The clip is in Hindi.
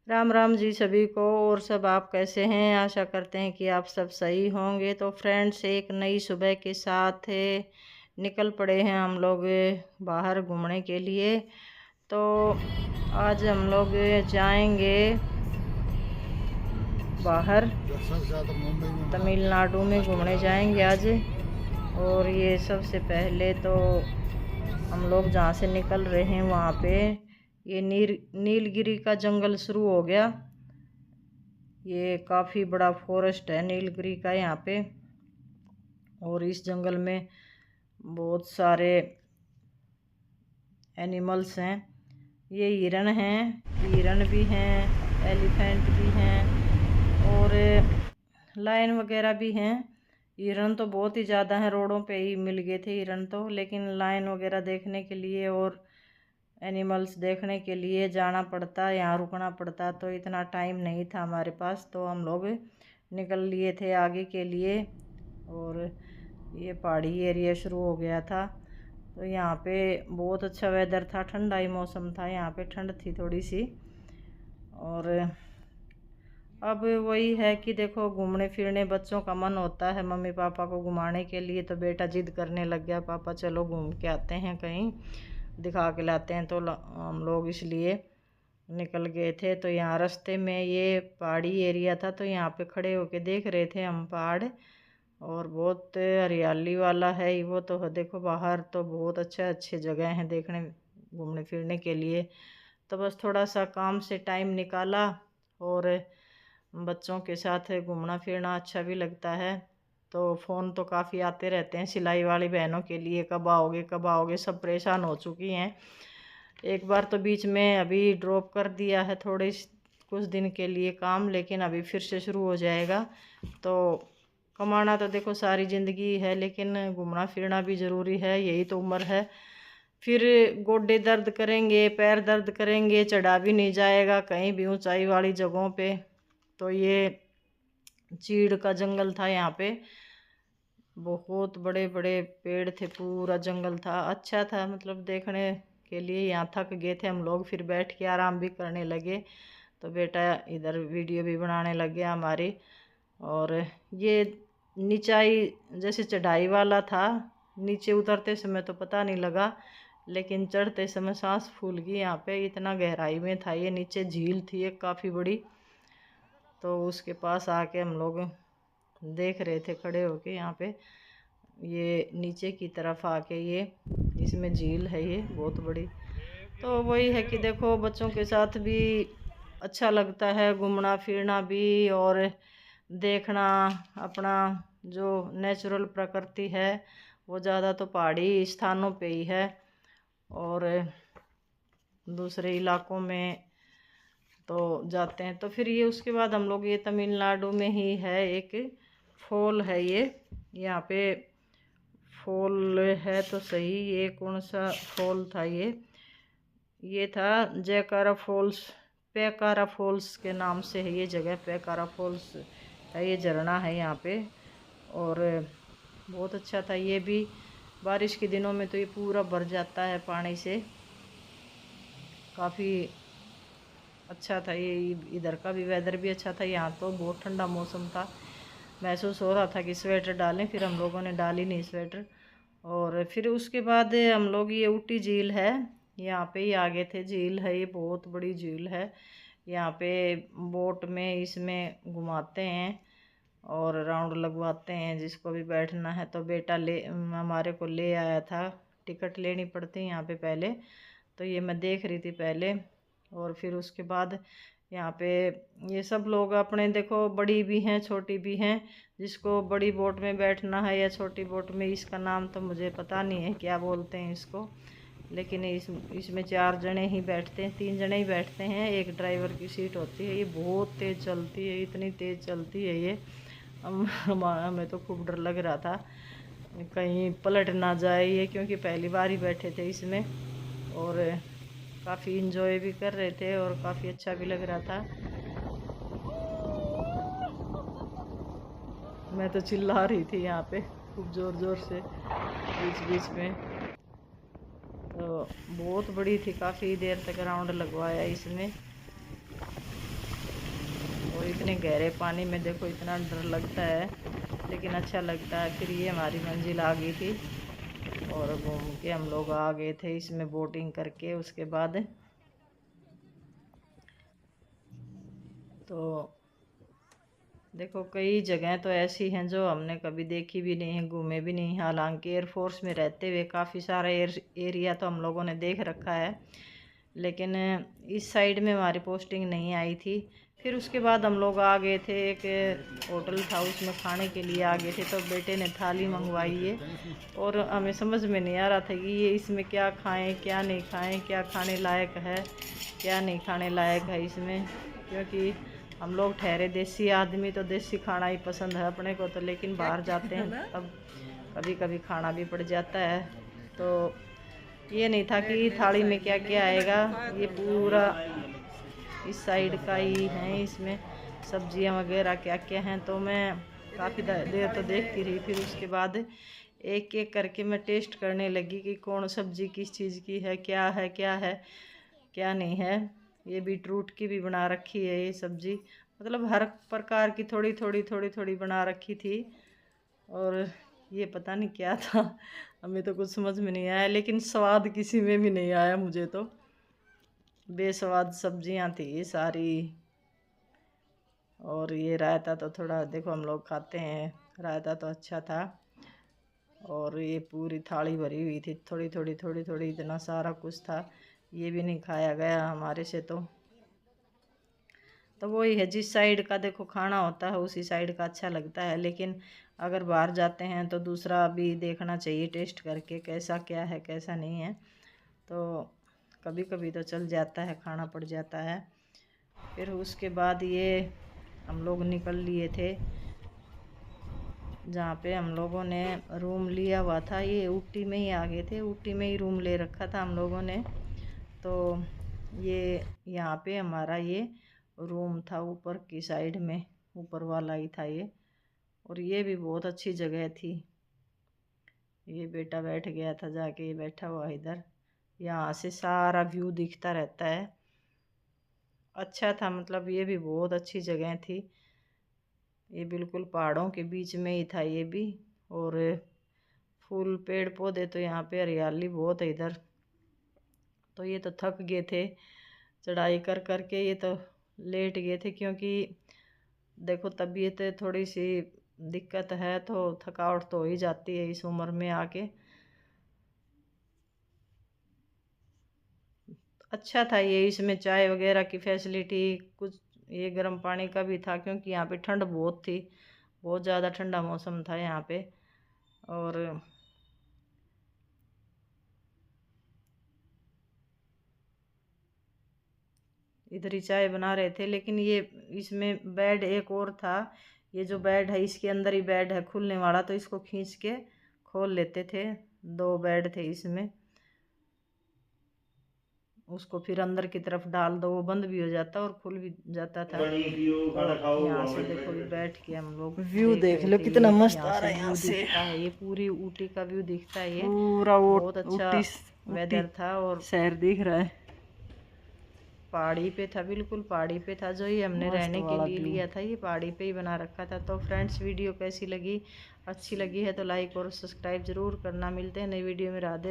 राम राम जी सभी को। और सब आप कैसे हैं? आशा करते हैं कि आप सब सही होंगे। तो फ्रेंड्स, एक नई सुबह के साथ निकल पड़े हैं हम लोग बाहर घूमने के लिए। तो आज हम लोग जाएंगे बाहर तमिलनाडु में घूमने जाएंगे आज। और ये सबसे पहले तो हम लोग जहाँ से निकल रहे हैं वहाँ पे ये नीलगिरी का जंगल शुरू हो गया। ये काफ़ी बड़ा फॉरेस्ट है नीलगिरी का यहाँ पे। और इस जंगल में बहुत सारे एनिमल्स हैं। ये हिरन हैं, हिरन भी हैं, एलिफेंट भी हैं और लायन वगैरह भी हैं। हिरन तो बहुत ही ज़्यादा हैं, रोडों पे ही मिल गए थे हिरन तो। लेकिन लायन वगैरह देखने के लिए और एनिमल्स देखने के लिए जाना पड़ता, यहाँ रुकना पड़ता। तो इतना टाइम नहीं था हमारे पास, तो हम लोग निकल लिए थे आगे के लिए। और ये पहाड़ी एरिया शुरू हो गया था। तो यहाँ पे बहुत अच्छा वेदर था, ठंडा ही मौसम था। यहाँ पे ठंड थी थोड़ी सी। और अब वही है कि देखो, घूमने फिरने बच्चों का मन होता है मम्मी पापा को घुमाने के लिए। तो बेटा जिद करने लग गया, पापा चलो घूम के आते हैं, कहीं दिखा के लाते हैं। तो हम लोग इसलिए निकल गए थे। तो यहाँ रास्ते में ये पहाड़ी एरिया था, तो यहाँ पे खड़े होके देख रहे थे हम पहाड़। और बहुत हरियाली वाला है वो। तो देखो बाहर तो बहुत अच्छे जगह हैं देखने घूमने फिरने के लिए। तो बस थोड़ा सा काम से टाइम निकाला और बच्चों के साथ घूमना फिरना अच्छा भी लगता है। तो फ़ोन तो काफ़ी आते रहते हैं सिलाई वाली बहनों के लिए, कब आओगे कब आओगे, सब परेशान हो चुकी हैं। एक बार तो बीच में अभी ड्रॉप कर दिया है थोड़े कुछ दिन के लिए काम, लेकिन अभी फिर से शुरू हो जाएगा। तो कमाना तो देखो सारी ज़िंदगी है, लेकिन घूमना फिरना भी ज़रूरी है, यही तो उम्र है। फिर गोडे दर्द करेंगे, पैर दर्द करेंगे, चढ़ा भी नहीं जाएगा कहीं भी ऊंचाई वाली जगहों पे। तो ये चीड़ का जंगल था यहाँ पे, बहुत बड़े बड़े पेड़ थे, पूरा जंगल था, अच्छा था मतलब देखने के लिए। यहाँ थक गए थे हम लोग, फिर बैठ के आराम भी करने लगे। तो बेटा इधर वीडियो भी बनाने लग गया हमारी। और ये नीचाई जैसे चढ़ाई वाला था, नीचे उतरते समय तो पता नहीं लगा, लेकिन चढ़ते समय सांस फूल गई। यहाँ पे इतना गहराई में था ये, नीचे झील थी एक काफ़ी बड़ी। तो उसके पास आके हम लोग देख रहे थे खड़े होके यहाँ पे। ये नीचे की तरफ आके ये इसमें झील है ये बहुत बड़ी। तो वही है कि देखो बच्चों के साथ भी अच्छा लगता है घूमना फिरना भी, और देखना अपना जो नेचुरल प्रकृति है वो ज़्यादा तो पहाड़ी स्थानों पे ही है। और दूसरे इलाकों में तो जाते हैं। तो फिर ये उसके बाद हम लोग ये तमिलनाडु में ही है एक फॉल है ये, यहाँ पे फॉल है तो सही। ये कौन सा फॉल था ये था जयकारा फॉल्स, पैकारा फॉल्स के नाम से है ये जगह, पैकारा फॉल्स है ये झरना है यहाँ पे। और बहुत अच्छा था ये भी, बारिश के दिनों में तो ये पूरा भर जाता है पानी से, काफ़ी अच्छा था ये। इधर का भी वेदर भी अच्छा था, यहाँ तो बहुत ठंडा मौसम था, महसूस हो रहा था कि स्वेटर डालें, फिर हम लोगों ने डाली नहीं स्वेटर। और फिर उसके बाद हम लोग ये ऊटी झील है, यहाँ पे ही आगे थे। झील है ये, बहुत बड़ी झील है। यहाँ पे बोट में इसमें घुमाते हैं और राउंड लगवाते हैं, जिसको भी बैठना है। तो बेटा हमारे को ले आया था, टिकट लेनी पड़ती है यहाँ पे पहले। तो ये मैं देख रही थी पहले। और फिर उसके बाद यहाँ पे ये सब लोग अपने देखो, बड़ी भी हैं छोटी भी हैं, जिसको बड़ी बोट में बैठना है या छोटी बोट में, इसका नाम तो मुझे पता नहीं है क्या बोलते हैं इसको। लेकिन इसमें 4 जने ही बैठते हैं, 3 जने ही बैठते हैं, एक ड्राइवर की सीट होती है। ये बहुत तेज़ चलती है, इतनी तेज़ चलती है ये, हमें तो खूब डर लग रहा था कहीं पलट ना जाए ये, क्योंकि पहली बार ही बैठे थे इसमें। और काफ़ी इंजॉय भी कर रहे थे और काफ़ी अच्छा भी लग रहा था। मैं तो चिल्ला रही थी यहाँ पे खूब ज़ोर ज़ोर से बीच बीच में। तो बहुत बड़ी थी, काफ़ी देर तक राउंड लगवाया इसमें। इतने गहरे पानी में देखो इतना डर लगता है, लेकिन अच्छा लगता है। फिर ये हमारी मंजिल आ गई थी और घूम के हम लोग आ गए थे इसमें बोटिंग करके। उसके बाद तो देखो कई जगह तो ऐसी हैं जो हमने कभी देखी भी नहीं है, घूमे भी नहीं। हालांकि एयरफोर्स में रहते हुए काफ़ी सारा एरिया तो हम लोगों ने देख रखा है, लेकिन इस साइड में हमारी पोस्टिंग नहीं आई थी। फिर उसके बाद हम लोग आ गए थे, एक होटल था उसमें खाने के लिए आ गए थे। तो बेटे ने थाली मंगवाई है और हमें समझ में नहीं आ रहा था कि ये इसमें क्या खाएं क्या नहीं खाएं, क्या खाने लायक है क्या नहीं खाने लायक है इसमें। क्योंकि हम लोग ठहरे देसी आदमी, तो देसी खाना ही पसंद है अपने को तो, लेकिन बाहर जाते हैं तब कभी कभी खाना भी पड़ जाता है। तो ये नहीं था कि थाली में क्या क्या आएगा। ये पूरा इस साइड का ही है, इसमें सब्जियां वगैरह क्या क्या हैं। तो मैं काफ़ी देर तो देखती रही। फिर उसके बाद एक एक करके मैं टेस्ट करने लगी कि कौन सब्जी किस चीज़ की है क्या है क्या है क्या नहीं है। ये बीटरूट की भी बना रखी है ये सब्जी, मतलब हर प्रकार की थोड़ी थोड़ी थोड़ी थोड़ी बना रखी थी। और ये पता नहीं क्या था, हमें तो कुछ समझ में नहीं आया, लेकिन स्वाद किसी में भी नहीं आया मुझे तो। बेस्वाद सब्जियां थी सारी। और ये रायता तो थोड़ा देखो हम लोग खाते हैं, रायता तो अच्छा था। और ये पूरी थाली भरी हुई थी, थोड़ी थोड़ी थोड़ी थोड़ी इतना सारा कुछ था, ये भी नहीं खाया गया हमारे से। तो वही है, जिस साइड का देखो खाना होता है उसी साइड का अच्छा लगता है। लेकिन अगर बाहर जाते हैं तो दूसरा भी देखना चाहिए, टेस्ट करके कैसा क्या है कैसा नहीं है। तो कभी कभी तो चल जाता है, खाना पड़ जाता है। फिर उसके बाद ये हम लोग निकल लिए थे जहाँ पे हम लोगों ने रूम लिया हुआ था। ये ऊटी में ही आ गए थे, ऊटी में ही रूम ले रखा था हम लोगों ने। तो ये यहाँ पे हमारा ये रूम था ऊपर की साइड में, ऊपर वाला ही था ये। और ये भी बहुत अच्छी जगह थी। ये बेटा बैठ गया था जाके, ये बैठा हुआ इधर। यहाँ से सारा व्यू दिखता रहता है, अच्छा था। मतलब ये भी बहुत अच्छी जगह थी। ये बिल्कुल पहाड़ों के बीच में ही था ये भी। और फूल पेड़ पौधे, तो यहाँ पे हरियाली बहुत है इधर। तो ये तो थक गए थे चढ़ाई कर कर के, ये तो लेट गए थे। क्योंकि देखो तबीयत थोड़ी सी दिक्कत है तो थकावट तो हो ही जाती है इस उम्र में आके। अच्छा था ये, इसमें चाय वगैरह की फैसिलिटी कुछ, ये गर्म पानी का भी था। क्योंकि यहाँ पे ठंड बहुत थी, बहुत ज़्यादा ठंडा मौसम था यहाँ पे। और इधर ही चाय बना रहे थे। लेकिन ये इसमें बेड एक और था, ये जो बेड है इसके अंदर ही बेड है खुलने वाला, तो इसको खींच के खोल लेते थे। दो बेड थे इसमें, उसको फिर अंदर की तरफ डाल दो, वो बंद भी हो जाता और खुल भी जाता था। तो यहाँ से देखो भी बैठ के हम लोग व्यू देख लो कितना मस्त आ रहा है यहाँ से। है ये पूरी ऊटी का व्यू दिखता है, ये पूरा बहुत अच्छा वेदर था और शहर दिख रहा है। पहाड़ी पे था, बिल्कुल पहाड़ी पे था। जो ये हमने रहने के लिए लिया था ये पहाड़ी पे ही बना रखा था। तो फ्रेंड्स वीडियो कैसी लगी, अच्छी लगी है तो लाइक और सब्सक्राइब ज़रूर करना। मिलते हैं नई वीडियो में। राधे।